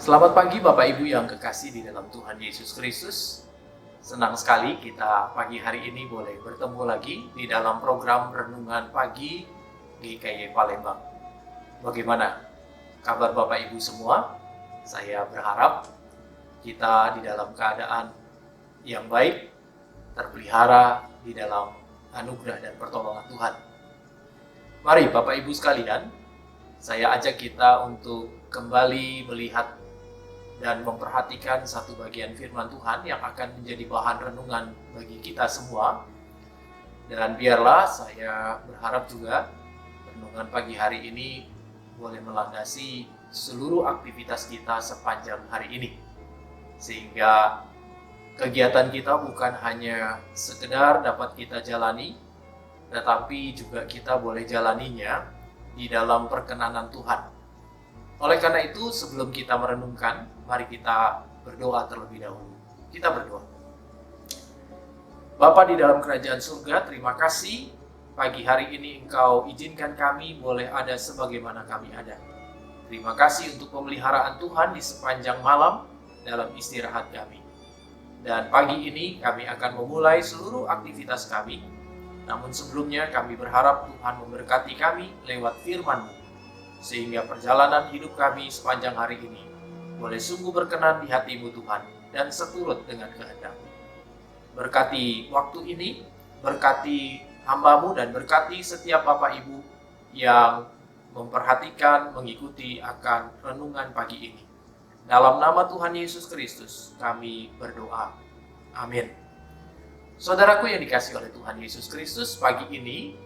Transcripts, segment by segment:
Selamat pagi Bapak Ibu yang kekasih di dalam Tuhan Yesus Kristus. Senang sekali kita pagi hari ini boleh bertemu lagi di dalam program Renungan Pagi GKY Palembang. Bagaimana kabar Bapak Ibu semua? Saya berharap kita di dalam keadaan yang baik, terpelihara di dalam anugerah dan pertolongan Tuhan. Mari Bapak Ibu sekalian, saya ajak kita untuk kembali melihat dan memperhatikan satu bagian firman Tuhan yang akan menjadi bahan renungan bagi kita semua. Dan biarlah saya berharap juga renungan pagi hari ini boleh melandasi seluruh aktivitas kita sepanjang hari ini. Sehingga kegiatan kita bukan hanya sekedar dapat kita jalani, tetapi juga kita boleh jalaninya di dalam perkenanan Tuhan. Oleh karena itu, sebelum kita merenungkan, mari kita berdoa terlebih dahulu. Kita berdoa. Bapa di dalam kerajaan surga, terima kasih pagi hari ini Engkau izinkan kami boleh ada sebagaimana kami ada. Terima kasih untuk pemeliharaan Tuhan di sepanjang malam dalam istirahat kami. Dan pagi ini kami akan memulai seluruh aktivitas kami. Namun sebelumnya kami berharap Tuhan memberkati kami lewat firman-Mu, sehingga perjalanan hidup kami sepanjang hari ini boleh sungguh berkenan di hati-Mu Tuhan dan seturut dengan kehendak-Mu. Berkati waktu ini, berkati hamba-Mu dan berkati setiap Bapak Ibu yang memperhatikan, mengikuti akan renungan pagi ini. Dalam nama Tuhan Yesus Kristus kami berdoa. Amin. Saudaraku yang dikasihi oleh Tuhan Yesus Kristus, pagi ini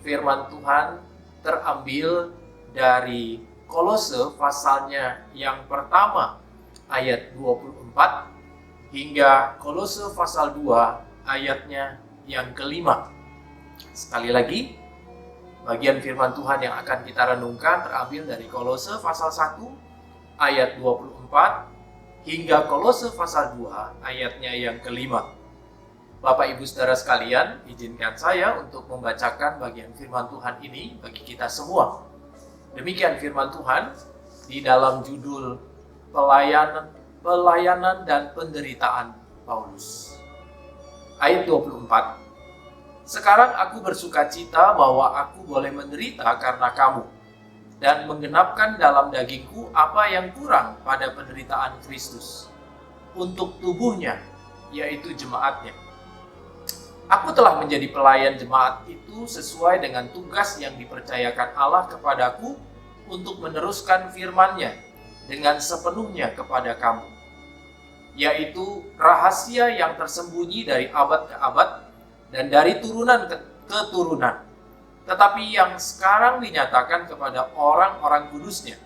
firman Tuhan terambil dari Kolose pasalnya yang pertama ayat 24 hingga Kolose pasal 2 ayatnya yang kelima. Sekali lagi, bagian firman Tuhan yang akan kita renungkan terambil dari Kolose pasal 1 ayat 24 hingga Kolose pasal 2 ayatnya yang kelima. Bapak Ibu Saudara sekalian, izinkan saya untuk membacakan bagian firman Tuhan ini bagi kita semua. Demikian firman Tuhan di dalam judul pelayanan dan penderitaan Paulus. Ayat 24. Sekarang aku bersukacita bahwa aku boleh menderita karena kamu dan menggenapkan dalam dagingku apa yang kurang pada penderitaan Kristus untuk tubuhnya, yaitu jemaatnya. Aku telah menjadi pelayan jemaat itu sesuai dengan tugas yang dipercayakan Allah kepadaku untuk meneruskan firman-Nya dengan sepenuhnya kepada kamu, yaitu rahasia yang tersembunyi dari abad ke abad dan dari turunan ke turunan, tetapi yang sekarang dinyatakan kepada orang-orang kudus-Nya.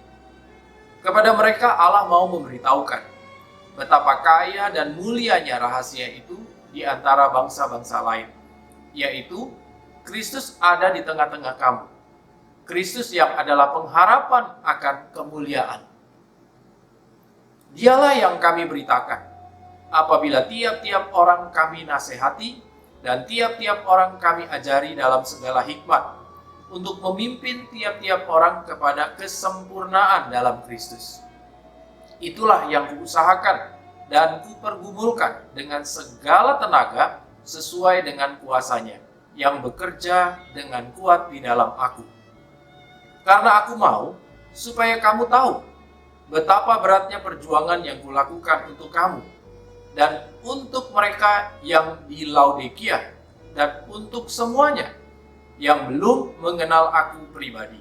Kepada mereka Allah mau memberitahukan betapa kaya dan mulianya rahasia itu di antara bangsa-bangsa lain, yaitu Kristus ada di tengah-tengah kamu. Kristus yang adalah pengharapan akan kemuliaan. Dialah yang kami beritakan, apabila tiap-tiap orang kami nasihati dan tiap-tiap orang kami ajari dalam segala hikmat, untuk memimpin tiap-tiap orang kepada kesempurnaan dalam Kristus. Itulah yang kuusahakan dan kupergumulkan dengan segala tenaga sesuai dengan kuasanya yang bekerja dengan kuat di dalam aku. Karena aku mau supaya kamu tahu betapa beratnya perjuangan yang kulakukan untuk kamu dan untuk mereka yang di Laodikia dan untuk semuanya yang belum mengenal aku pribadi,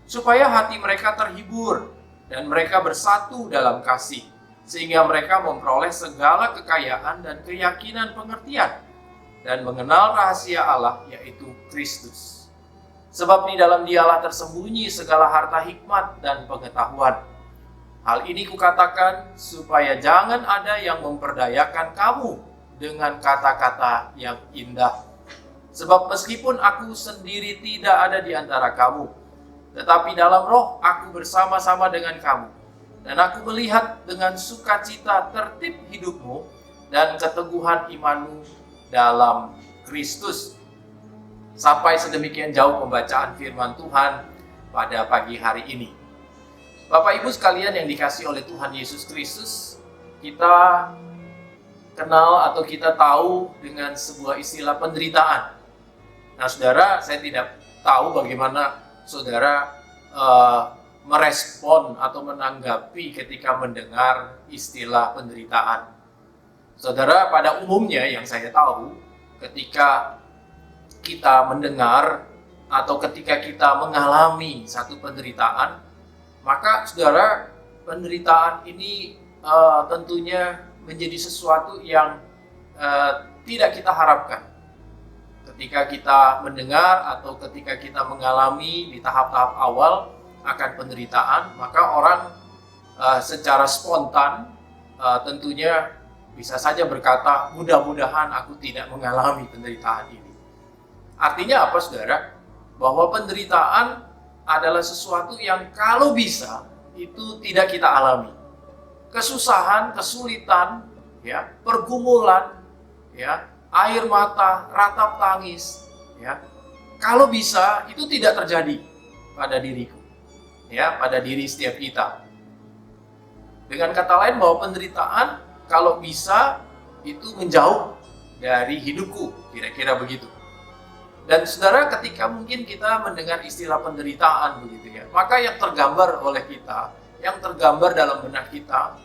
supaya hati mereka terhibur dan mereka bersatu dalam kasih, sehingga mereka memperoleh segala kekayaan dan keyakinan pengertian dan mengenal rahasia Allah, yaitu Kristus. Sebab di dalam Dialah tersembunyi segala harta hikmat dan pengetahuan. Hal ini kukatakan supaya jangan ada yang memperdayakan kamu dengan kata-kata yang indah. Sebab meskipun aku sendiri tidak ada di antara kamu, tetapi dalam roh aku bersama-sama dengan kamu. Dan aku melihat dengan sukacita tertib hidupmu dan keteguhan imanmu dalam Kristus. Sampai sedemikian jauh pembacaan firman Tuhan pada pagi hari ini. Bapak Ibu sekalian yang dikasihi oleh Tuhan Yesus Kristus, kita kenal atau kita tahu dengan sebuah istilah penderitaan. Nah, saudara, saya tidak tahu bagaimana saudara merespon atau menanggapi ketika mendengar istilah penderitaan. Saudara, pada umumnya yang saya tahu, ketika kita mendengar atau ketika kita mengalami satu penderitaan, maka saudara, penderitaan ini tentunya menjadi sesuatu yang tidak kita harapkan. Ketika kita mendengar atau ketika kita mengalami di tahap-tahap awal akan penderitaan, maka orang secara spontan tentunya bisa saja berkata, mudah-mudahan aku tidak mengalami penderitaan ini. Artinya apa, saudara? Bahwa penderitaan adalah sesuatu yang kalau bisa itu tidak kita alami. Kesusahan, kesulitan, ya, pergumulan, ya, air mata, ratap tangis, ya. Kalau bisa itu tidak terjadi pada diriku, ya, pada diri setiap kita. Dengan kata lain bahwa penderitaan kalau bisa itu menjauh dari hidupku, kira-kira begitu. Dan saudara, ketika mungkin kita mendengar istilah penderitaan begitu ya, maka yang tergambar oleh kita, yang tergambar dalam benak kita,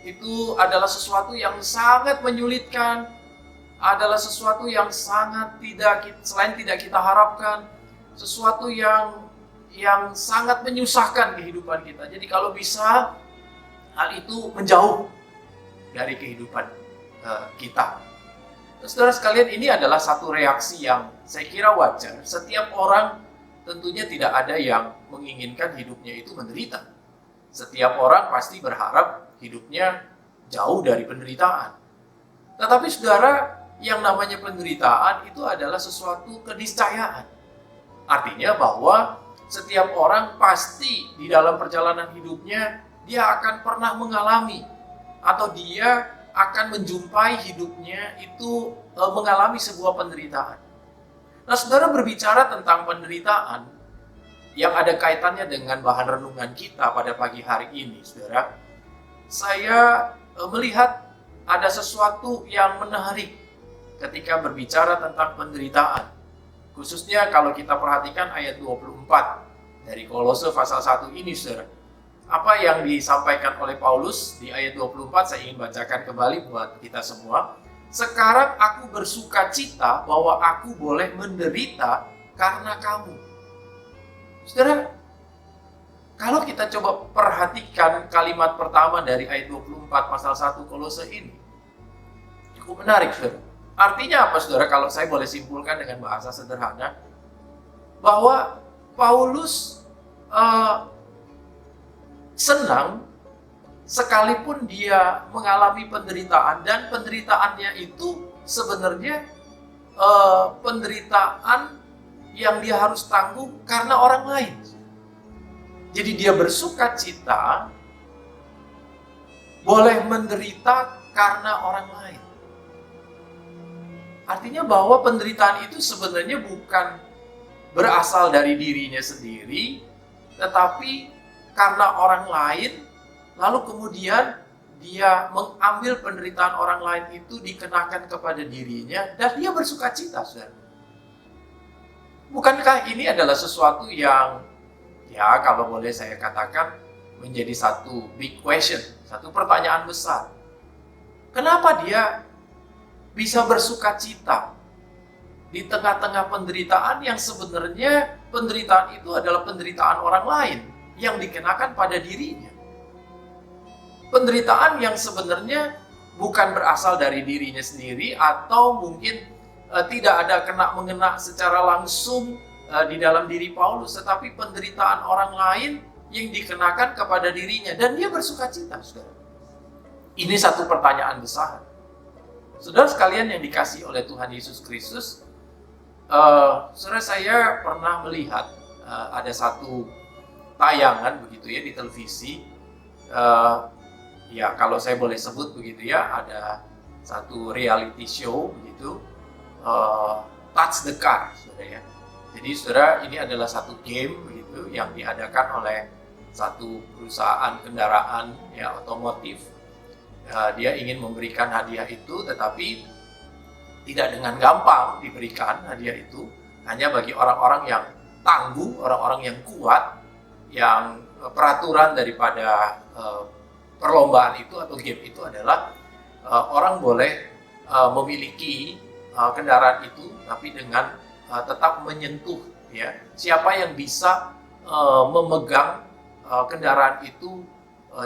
itu adalah sesuatu yang sangat menyulitkan, adalah sesuatu yang sangat selain tidak kita harapkan, sesuatu yang sangat menyusahkan kehidupan kita. Jadi kalau bisa, hal itu menjauh dari kehidupan kita. Saudara sekalian, ini adalah satu reaksi yang saya kira wajar. Setiap orang tentunya tidak ada yang menginginkan hidupnya itu menderita. Setiap orang pasti berharap hidupnya jauh dari penderitaan. Tetapi saudara, yang namanya penderitaan itu adalah sesuatu keniscayaan. Artinya bahwa setiap orang pasti di dalam perjalanan hidupnya dia akan pernah mengalami atau dia akan menjumpai hidupnya itu mengalami sebuah penderitaan. Nah, saudara, berbicara tentang penderitaan yang ada kaitannya dengan bahan renungan kita pada pagi hari ini, saudara, saya melihat ada sesuatu yang menarik ketika berbicara tentang penderitaan. Khususnya kalau kita perhatikan ayat 24 dari Kolose pasal 1 ini, saudara. Apa yang disampaikan oleh Paulus di ayat 24 saya ingin bacakan kembali buat kita semua. Sekarang aku bersuka cita bahwa aku boleh menderita karena kamu. Saudara, kalau kita coba perhatikan kalimat pertama dari ayat 24 pasal 1 Kolose ini, cukup menarik, saudara. Artinya apa, saudara? Kalau saya boleh simpulkan dengan bahasa sederhana, bahwa Paulus senang sekalipun dia mengalami penderitaan, dan penderitaannya itu sebenarnya penderitaan yang dia harus tanggung karena orang lain. Jadi dia bersuka cita boleh menderita karena orang lain. Artinya bahwa penderitaan itu sebenarnya bukan berasal dari dirinya sendiri, tetapi karena orang lain, lalu kemudian dia mengambil penderitaan orang lain itu dikenakan kepada dirinya, dan dia bersuka cita, saudara. Bukankah ini adalah sesuatu yang, ya kalau boleh saya katakan, menjadi satu big question, satu pertanyaan besar. Kenapa dia bisa bersuka cita di tengah-tengah penderitaan yang sebenarnya penderitaan itu adalah penderitaan orang lain yang dikenakan pada dirinya. Penderitaan yang sebenarnya bukan berasal dari dirinya sendiri, atau mungkin tidak ada mengena secara langsung di dalam diri Paulus, tetapi penderitaan orang lain yang dikenakan kepada dirinya, dan dia bersuka cita, saudara. Ini satu pertanyaan besar. Saudara sekalian yang dikasihi oleh Tuhan Yesus Kristus, saudara, saya pernah melihat ada satu tayangan begitu ya di televisi, ya kalau saya boleh sebut begitu ya, ada satu reality show begitu, Touch the Car, saudara ya. Jadi saudara, ini adalah satu game begitu yang diadakan oleh satu perusahaan kendaraan ya otomotif. Dia ingin memberikan hadiah itu, tetapi tidak dengan gampang diberikan hadiah itu, hanya bagi orang-orang yang tangguh, orang-orang yang kuat, yang peraturan daripada perlombaan itu atau game itu adalah orang boleh memiliki kendaraan itu, tapi dengan tetap menyentuh ya. Siapa yang bisa memegang kendaraan itu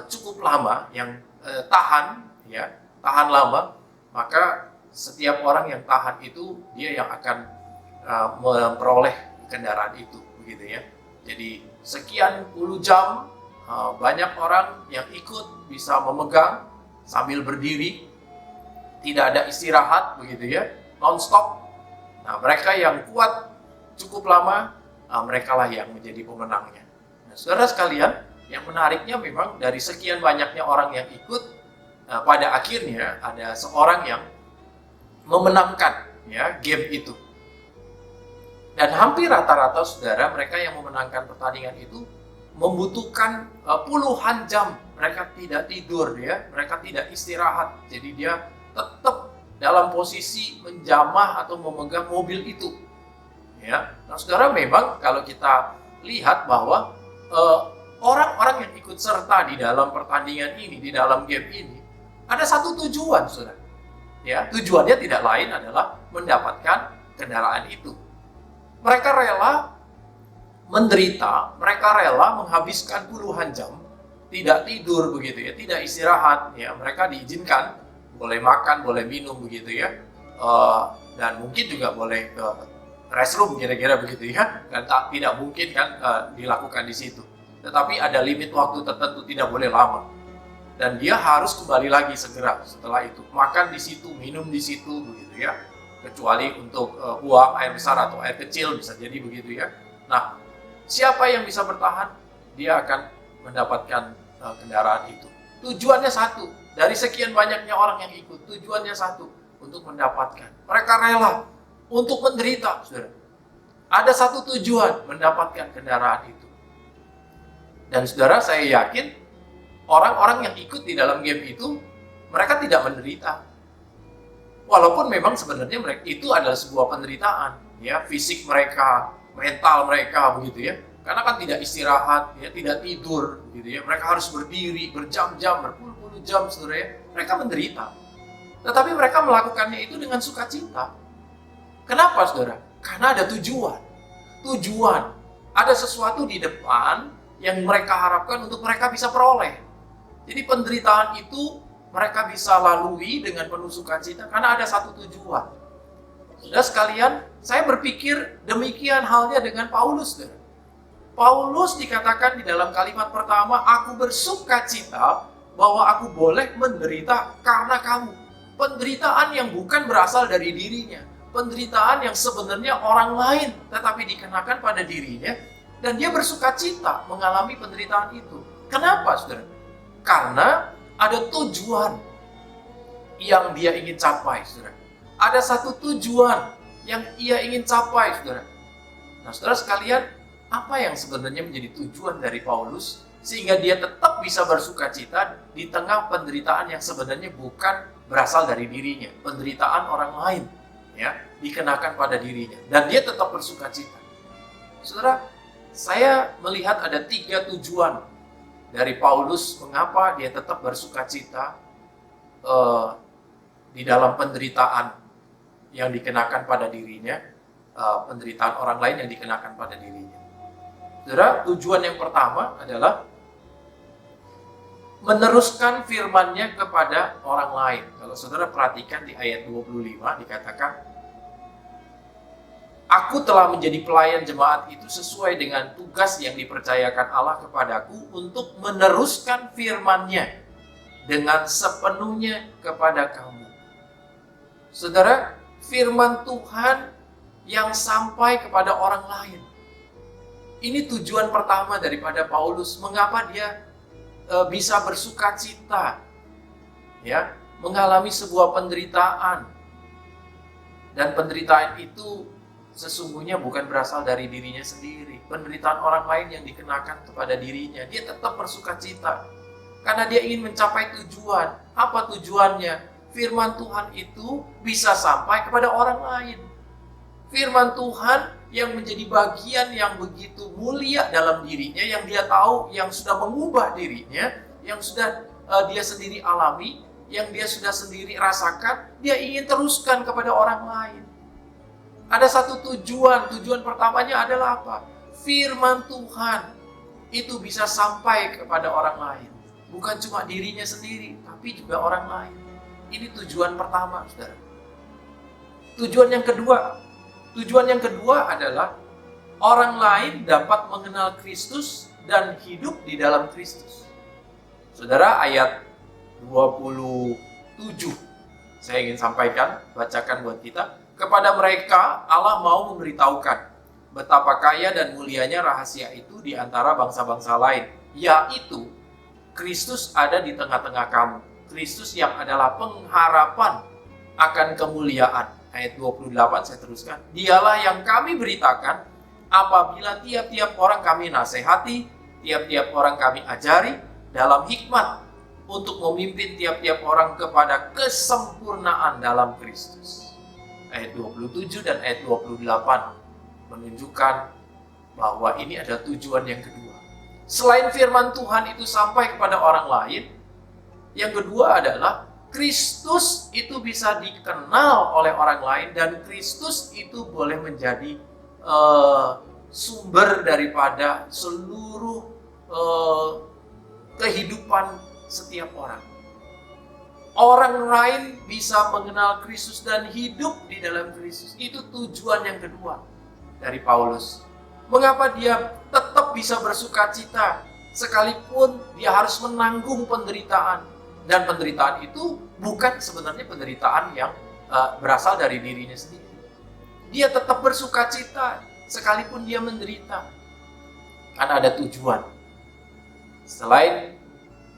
cukup lama, yang tahan lama, maka setiap orang yang tahan itu dia yang akan memperoleh kendaraan itu, begitu ya. Jadi sekian puluh jam banyak orang yang ikut bisa memegang sambil berdiri, tidak ada istirahat, begitu ya, non-stop. Nah, mereka yang kuat cukup lama, mereka lah yang menjadi pemenangnya. Nah, saudara sekalian, yang menariknya memang dari sekian banyaknya orang yang ikut, pada akhirnya ada seorang yang memenangkan ya game itu. Dan hampir rata-rata saudara, mereka yang memenangkan pertandingan itu membutuhkan puluhan jam. Mereka tidak tidur ya, mereka tidak istirahat. Jadi dia tetap dalam posisi menjamah atau memegang mobil itu. Ya. Nah, saudara, memang kalau kita lihat bahwa orang-orang yang ikut serta di dalam pertandingan ini, di dalam game ini, ada satu tujuan, saudara. Ya, tujuannya tidak lain adalah mendapatkan kendaraan itu. Mereka rela menderita, mereka rela menghabiskan puluhan jam, tidak tidur, begitu ya, tidak istirahat. Ya, mereka diizinkan boleh makan, boleh minum, begitu ya, dan mungkin juga boleh ke restroom, kira-kira begitu ya. Dan tidak mungkin kan dilakukan di situ. Tetapi ada limit waktu tertentu, tidak boleh lama. Dan dia harus kembali lagi segera setelah itu, makan di situ, minum di situ, begitu ya. Kecuali untuk buang air besar atau air kecil, bisa jadi begitu ya. Nah, siapa yang bisa bertahan, dia akan mendapatkan kendaraan itu. Tujuannya satu, dari sekian banyaknya orang yang ikut, tujuannya satu, untuk mendapatkan. Mereka rela untuk menderita, saudara. Ada satu tujuan, mendapatkan kendaraan itu. Dan saudara, saya yakin orang-orang yang ikut di dalam game itu, mereka tidak menderita. Walaupun memang sebenarnya mereka itu adalah sebuah penderitaan, ya, fisik mereka, mental mereka, begitu ya. Karena kan tidak istirahat, ya, tidak tidur, gitu ya. Mereka harus berdiri berjam-jam, berpuluh-puluh jam, saudara ya. Mereka menderita. Tetapi mereka melakukannya itu dengan sukacita. Kenapa, saudara? Karena ada tujuan. Tujuan. Ada sesuatu di depan yang mereka harapkan untuk mereka bisa peroleh. Jadi penderitaan itu mereka bisa lalui dengan penuh sukacita karena ada satu tujuan. Saudara sekalian, saya berpikir demikian halnya dengan Paulus. Saudara. Paulus dikatakan di dalam kalimat pertama, aku bersukacita bahwa aku boleh menderita karena kamu. Penderitaan yang bukan berasal dari dirinya. Penderitaan yang sebenarnya orang lain tetapi dikenakan pada dirinya. Dan dia bersukacita mengalami penderitaan itu. Kenapa, saudara? Karena ada tujuan yang dia ingin capai, saudara. Ada satu tujuan yang ia ingin capai, saudara. Nah, saudara sekalian, apa yang sebenarnya menjadi tujuan dari Paulus sehingga dia tetap bisa bersukacita di tengah penderitaan yang sebenarnya bukan berasal dari dirinya, penderitaan orang lain, ya, dikenakan pada dirinya, dan dia tetap bersukacita. Saudara, saya melihat ada 3 tujuan dari Paulus mengapa dia tetap bersukacita di dalam penderitaan yang dikenakan pada dirinya, penderitaan orang lain yang dikenakan pada dirinya. Saudara, tujuan yang pertama adalah meneruskan firman-Nya kepada orang lain. Kalau saudara perhatikan di ayat 25 dikatakan, aku telah menjadi pelayan jemaat itu sesuai dengan tugas yang dipercayakan Allah kepadaku untuk meneruskan firman-Nya dengan sepenuhnya kepada kamu. Saudara, firman Tuhan yang sampai kepada orang lain. Ini tujuan pertama daripada Paulus. Mengapa dia bisa bersukacita, ya, mengalami sebuah penderitaan, dan penderitaan itu sesungguhnya bukan berasal dari dirinya sendiri. Penderitaan orang lain yang dikenakan kepada dirinya, dia tetap bersuka cita. Karena dia ingin mencapai tujuan. Apa tujuannya? Firman Tuhan itu bisa sampai kepada orang lain. Firman Tuhan yang menjadi bagian yang begitu mulia dalam dirinya, yang dia tahu, yang sudah mengubah dirinya, yang sudah dia sendiri alami, yang dia sudah sendiri rasakan, dia ingin teruskan kepada orang lain. Ada satu tujuan pertamanya adalah apa? Firman Tuhan itu bisa sampai kepada orang lain. Bukan cuma dirinya sendiri, tapi juga orang lain. Ini tujuan pertama, saudara. Tujuan yang kedua adalah orang lain dapat mengenal Kristus dan hidup di dalam Kristus. Saudara, ayat 27 saya ingin sampaikan, bacakan buat kita. Kepada mereka Allah mau memberitahukan betapa kaya dan mulianya rahasia itu di antara bangsa-bangsa lain, yaitu Kristus ada di tengah-tengah kamu. Kristus yang adalah pengharapan akan kemuliaan. Ayat 28 saya teruskan. Dialah yang kami beritakan apabila tiap-tiap orang kami nasihati, tiap-tiap orang kami ajari dalam hikmat untuk memimpin tiap-tiap orang kepada kesempurnaan dalam Kristus. Ayat 27 dan ayat 28 menunjukkan bahwa ini ada tujuan yang kedua. Selain firman Tuhan itu sampai kepada orang lain, yang kedua adalah Kristus itu bisa dikenal oleh orang lain, dan Kristus itu boleh menjadi sumber daripada seluruh kehidupan setiap orang. Orang lain bisa mengenal Kristus dan hidup di dalam Kristus. Itu tujuan yang kedua dari Paulus. Mengapa dia tetap bisa bersuka cita sekalipun dia harus menanggung penderitaan. Dan penderitaan itu bukan sebenarnya penderitaan yang berasal dari dirinya sendiri. Dia tetap bersuka cita sekalipun dia menderita. Karena ada tujuan. Selain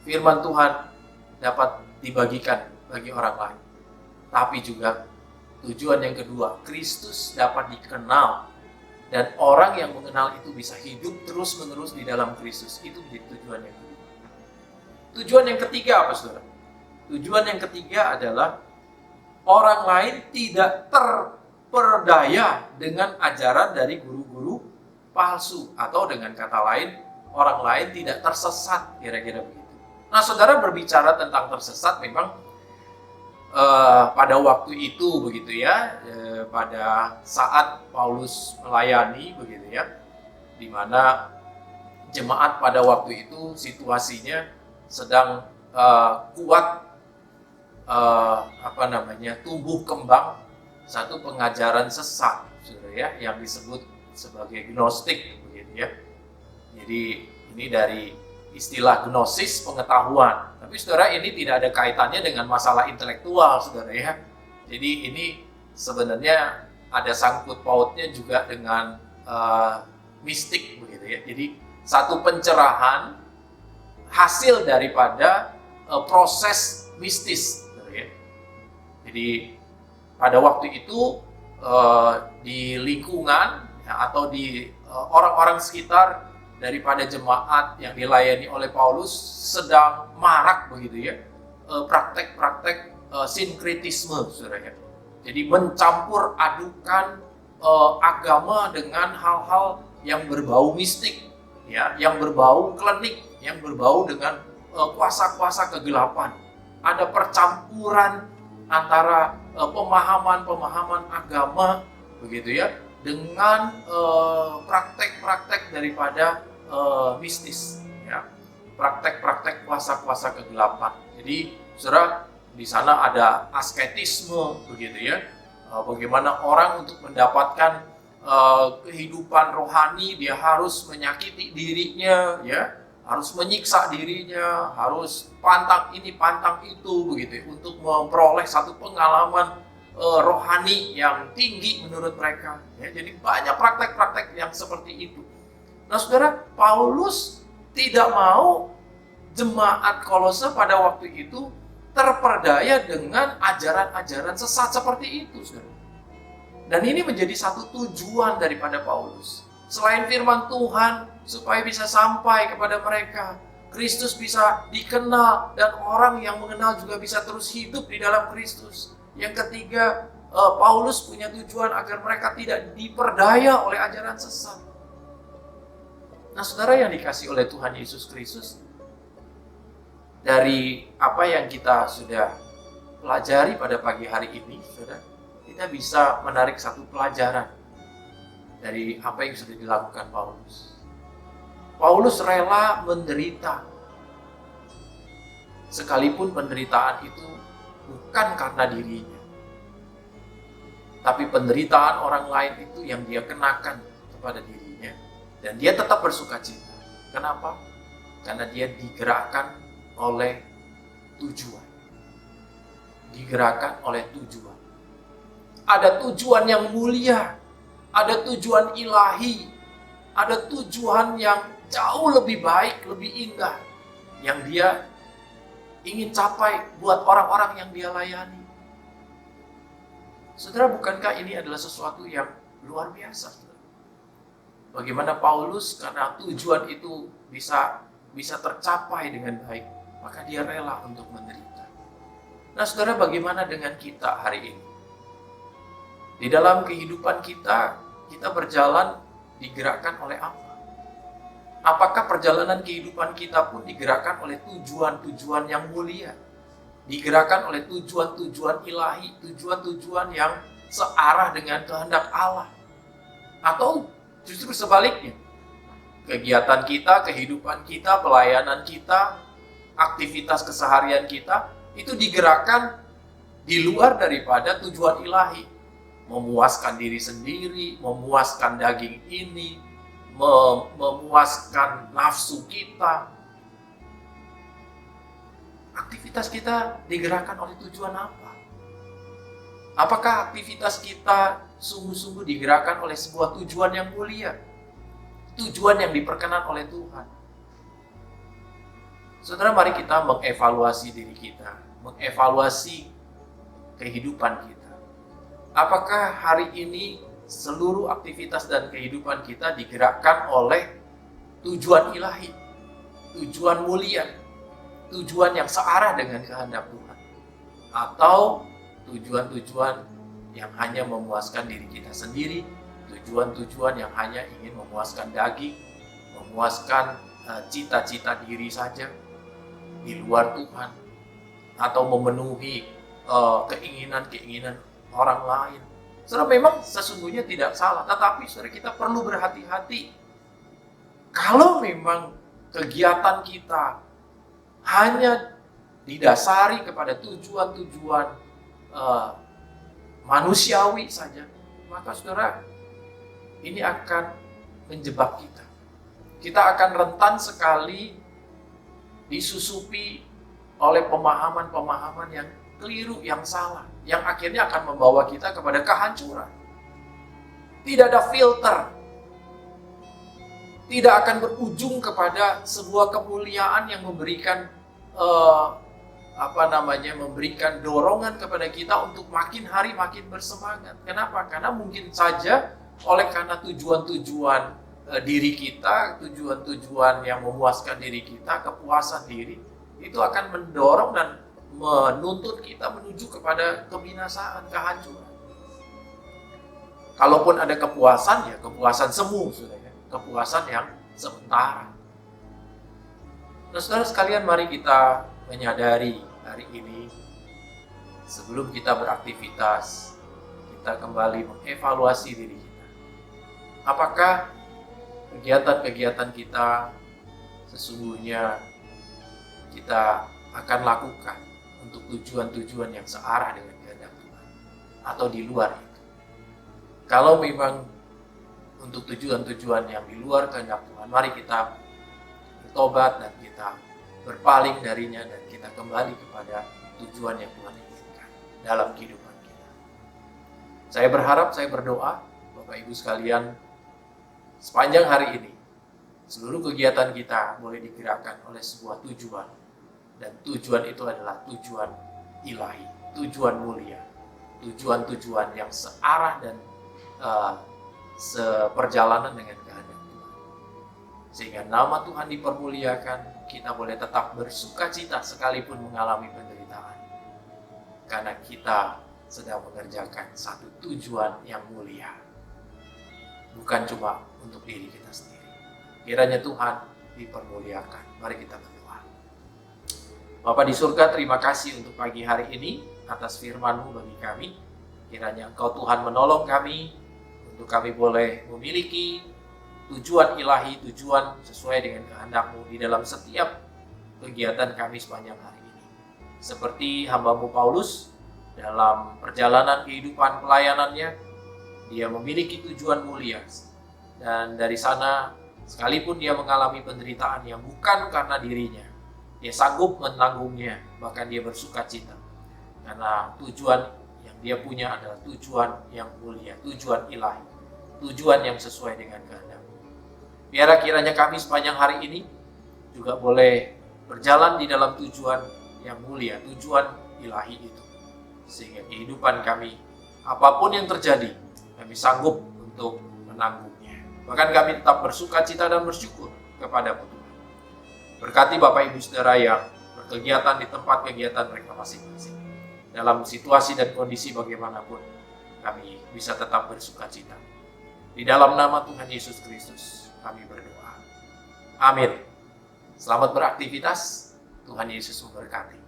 firman Tuhan dapat dibagikan bagi orang lain, tapi juga tujuan yang kedua, Kristus dapat dikenal, dan orang yang mengenal itu bisa hidup terus-menerus di dalam Kristus. Itu menjadi tujuan yang kedua. Tujuan yang ketiga apa, saudara? Tujuan yang ketiga adalah orang lain tidak terperdaya dengan ajaran dari guru-guru palsu, atau dengan kata lain, orang lain tidak tersesat, kira-kira begitu. Nah, saudara, berbicara tentang tersesat, memang pada waktu itu begitu ya, pada saat Paulus melayani begitu ya, di mana jemaat pada waktu itu situasinya sedang kuat tumbuh kembang satu pengajaran sesat, saudara ya, yang disebut sebagai gnostik begitu ya. Jadi ini dari istilah gnosis, pengetahuan. Tapi saudara, ini tidak ada kaitannya dengan masalah intelektual, saudara ya. Jadi ini sebenarnya ada sangkut pautnya juga dengan mistik begitu ya. Jadi satu pencerahan hasil daripada proses mistis, saudara ya. Jadi pada waktu itu di lingkungan ya, atau di orang-orang sekitar daripada jemaat yang dilayani oleh Paulus sedang marak begitu ya, praktek-praktek sinkretisme, saudara ya. Jadi mencampur adukan agama dengan hal-hal yang berbau mistik ya, yang berbau klinik, yang berbau dengan kuasa-kuasa kegelapan. Ada percampuran antara pemahaman-pemahaman agama begitu ya, dengan praktek-praktek daripada mistis, ya, praktek-praktek kuasa-kuasa kegelapan. Jadi, saudara, di sana ada asketisme, begitu ya. Bagaimana orang untuk mendapatkan kehidupan rohani, dia harus menyakiti dirinya, ya, harus menyiksa dirinya, harus pantang ini, pantang itu, begitu ya, untuk memperoleh satu pengalaman rohani yang tinggi menurut mereka ya. Jadi banyak praktek-praktek yang seperti itu. Nah, saudara, Paulus tidak mau jemaat Kolose pada waktu itu terperdaya dengan ajaran-ajaran sesat seperti itu, saudara. Dan ini menjadi satu tujuan daripada Paulus. Selain firman Tuhan, supaya bisa sampai kepada mereka, Kristus bisa dikenal, dan orang yang mengenal juga bisa terus hidup di dalam Kristus. Yang ketiga, Paulus punya tujuan agar mereka tidak diperdaya oleh ajaran sesat. Nah, saudara yang dikasihi oleh Tuhan Yesus Kristus, dari apa yang kita sudah pelajari pada pagi hari ini, saudara, kita bisa menarik satu pelajaran dari apa yang sudah dilakukan Paulus. Paulus rela menderita, sekalipun penderitaan itu bukan karena dirinya, tapi penderitaan orang lain itu yang dia kenakan kepada dirinya, dan dia tetap bersuka cita. Kenapa? Karena dia digerakkan oleh tujuan. Digerakkan oleh tujuan. Ada tujuan yang mulia, ada tujuan ilahi, ada tujuan yang jauh lebih baik, lebih indah, yang dia ingin capai buat orang-orang yang dia layani. Saudara, bukankah ini adalah sesuatu yang luar biasa? Bagaimana Paulus, karena tujuan itu bisa tercapai dengan baik, maka dia rela untuk menderita. Nah, saudara, bagaimana dengan kita hari ini? Di dalam kehidupan kita berjalan digerakkan oleh apa? Apakah perjalanan kehidupan kita pun digerakkan oleh tujuan-tujuan yang mulia? Digerakkan oleh tujuan-tujuan ilahi, tujuan-tujuan yang searah dengan kehendak Allah? Atau justru sebaliknya? Kegiatan kita, kehidupan kita, pelayanan kita, aktivitas keseharian kita, itu digerakkan di luar daripada tujuan ilahi. Memuaskan diri sendiri, memuaskan daging ini, memuaskan nafsu kita. Aktivitas kita digerakkan oleh tujuan apa? Apakah aktivitas kita sungguh-sungguh digerakkan oleh sebuah tujuan yang mulia? Tujuan yang diperkenan oleh Tuhan? Saudara, mari kita mengevaluasi diri kita, mengevaluasi kehidupan kita. Apakah hari ini seluruh aktivitas dan kehidupan kita digerakkan oleh tujuan ilahi, tujuan mulia, tujuan yang searah dengan kehendak Tuhan? Atau tujuan-tujuan yang hanya memuaskan diri kita sendiri, tujuan-tujuan yang hanya ingin memuaskan daging, memuaskan cita-cita diri saja di luar Tuhan, atau memenuhi keinginan-keinginan orang lain? Saudara, memang sesungguhnya tidak salah, tetapi saudara, kita perlu berhati-hati. Kalau memang kegiatan kita hanya didasari kepada tujuan-tujuan manusiawi saja, maka saudara, ini akan menjebak kita. Kita akan rentan sekali disusupi oleh pemahaman-pemahaman yang keliru, yang salah, yang akhirnya akan membawa kita kepada kehancuran. Tidak ada filter, tidak akan berujung kepada sebuah kemuliaan yang memberikan memberikan dorongan kepada kita untuk makin hari makin bersemangat. Kenapa? Karena mungkin saja karena tujuan-tujuan diri kita, tujuan-tujuan yang memuaskan diri kita, kepuasan diri, itu akan mendorong dan menuntut kita menuju kepada kebinasaan, kehancuran. Kalaupun ada kepuasan, ya kepuasan semu, saudara, kepuasan yang sementara. Nah, saudara sekalian, mari kita menyadari hari ini, sebelum kita beraktivitas, kita kembali mengevaluasi diri kita. Apakah kegiatan-kegiatan kita sesungguhnya kita akan lakukan untuk tujuan-tujuan yang searah dengan kehendak Tuhan, atau di luar itu? Kalau memang untuk tujuan-tujuan yang di luar kehendak Tuhan, mari kita bertobat dan kita berpaling darinya, dan kita kembali kepada tujuan yang Tuhan inginkan dalam kehidupan kita. Saya berharap, saya berdoa, Bapak Ibu sekalian, sepanjang hari ini, seluruh kegiatan kita boleh digerakkan oleh sebuah tujuan. Dan tujuan itu adalah tujuan ilahi, tujuan mulia, tujuan-tujuan yang searah dan seperjalanan dengan kehendak Tuhan. Sehingga nama Tuhan dipermuliakan, kita boleh tetap bersuka cita sekalipun mengalami penderitaan. Karena kita sedang mengerjakan satu tujuan yang mulia. Bukan cuma untuk diri kita sendiri. Kiranya Tuhan dipermuliakan. Mari kita berdoa. Bapa di surga, terima kasih untuk pagi hari ini atas firman-Mu bagi kami. Kiranya Engkau Tuhan menolong kami untuk kami boleh memiliki tujuan ilahi, tujuan sesuai dengan kehendak-Mu di dalam setiap kegiatan kami sepanjang hari ini. Seperti hamba-Mu Paulus dalam perjalanan kehidupan pelayanannya, dia memiliki tujuan mulia. Dan dari sana, sekalipun dia mengalami penderitaan yang bukan karena dirinya, dia sanggup menanggungnya, bahkan dia bersuka cita. Karena tujuan yang dia punya adalah tujuan yang mulia, tujuan ilahi, tujuan yang sesuai dengan kehendak-Mu. Biar kiranya kami sepanjang hari ini juga boleh berjalan di dalam tujuan yang mulia, tujuan ilahi itu. Sehingga kehidupan kami, apapun yang terjadi, kami sanggup untuk menanggungnya. Bahkan kami tetap bersuka cita dan bersyukur kepada-Mu Tuhan. Berkati Bapak Ibu Saudara yang berkegiatan di tempat kegiatan mereka masing-masing. Dalam situasi dan kondisi bagaimanapun, kami bisa tetap bersuka cita. Di dalam nama Tuhan Yesus Kristus, kami berdoa. Amin. Selamat beraktivitas. Tuhan Yesus memberkati.